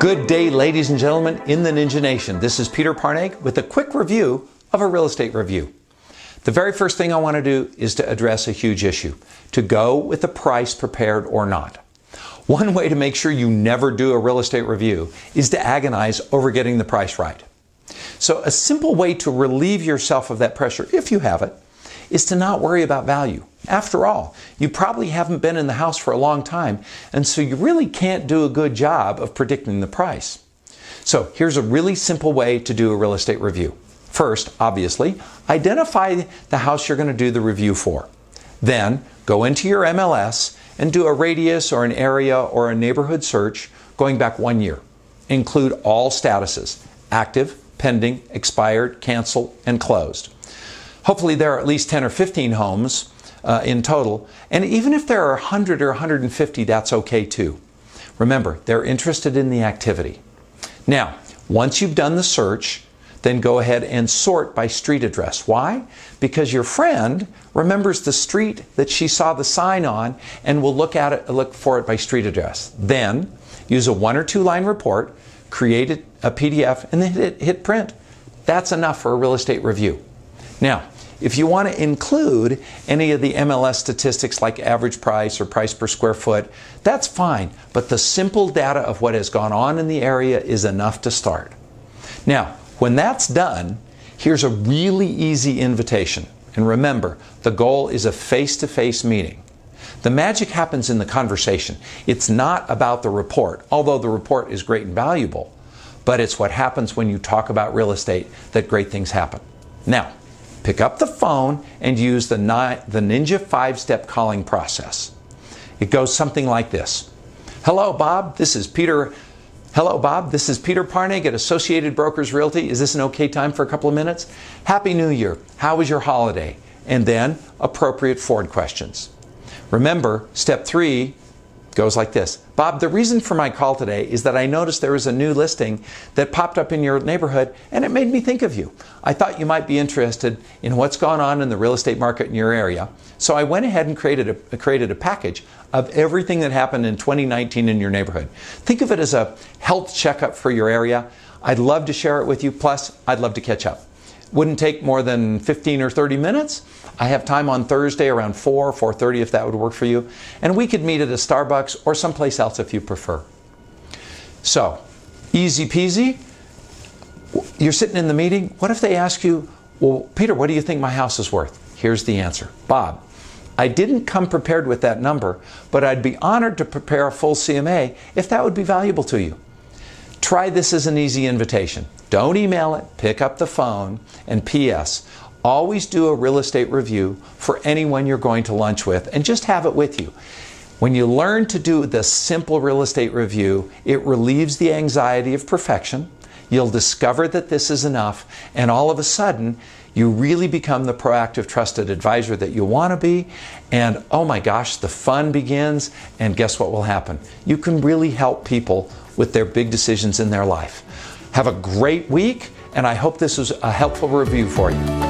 Good day, ladies and gentlemen, in the Ninja Nation. This is Peter Parnay with a quick review of a real estate review. The very first thing I want to do is to address a huge issue, to go with the price prepared or not. One way to make sure you never do a real estate review is to agonize over getting the price right. So a simple way to relieve yourself of that pressure, if you have it, is to not worry about value. After all, you probably haven't been in the house for a long time, and so you really can't do a good job of predicting the price. So here's a really simple way to do a real estate review. First, obviously, identify the house you're going to do the review for. Then, go into your MLS and do a radius or an area or a neighborhood search going back 1 year. Include all statuses: active, pending, expired, canceled, and closed. Hopefully there are at least 10 or 15 homes in total, and even if there are 100 or 150, that's okay too. Remember, they're interested in the activity. Now, once you've done the search, then go ahead and sort by street address. Why? Because your friend remembers the street that she saw the sign on and will look for it by street address. Then, use a 1 or 2 line report, create a PDF, and then hit print. That's enough for a real estate review. Now, if you want to include any of the MLS statistics like average price or price per square foot, that's fine, but the simple data of what has gone on in the area is enough to start. Now, when that's done, here's a really easy invitation. And remember, the goal is a face-to-face meeting. The magic happens in the conversation. It's not about the report, although the report is great and valuable, but it's what happens when you talk about real estate that great things happen. Now, pick up the phone and use the Ninja 5-step calling process. It goes something like this. Hello, Bob. This is Peter Parnay at Associated Brokers Realty. Is this an okay time for a couple of minutes? Happy New Year. How was your holiday? And then appropriate forward questions. Remember, step 3 goes like this. Bob, the reason for my call today is that I noticed there was a new listing that popped up in your neighborhood and it made me think of you. I thought you might be interested in what's gone on in the real estate market in your area. So I went ahead and created a package of everything that happened in 2019 in your neighborhood. Think of it as a health checkup for your area. I'd love to share it with you. Plus, I'd love to catch up. Wouldn't take more than 15 or 30 minutes. I have time on Thursday around 4:30 if that would work for you. And we could meet at a Starbucks or someplace else if you prefer. So, easy peasy. You're sitting in the meeting. What if they ask you, well, Peter, what do you think my house is worth? Here's the answer. Bob, I didn't come prepared with that number, but I'd be honored to prepare a full CMA if that would be valuable to you. Try this as an easy invitation. Don't email it, pick up the phone, and P.S. Always do a real estate review for anyone you're going to lunch with and just have it with you. When you learn to do the simple real estate review, it relieves the anxiety of perfection. You'll discover that this is enough, and all of a sudden, you really become the proactive, trusted advisor that you want to be, and oh my gosh, the fun begins, and guess what will happen? You can really help people with their big decisions in their life. Have a great week, and I hope this was a helpful review for you.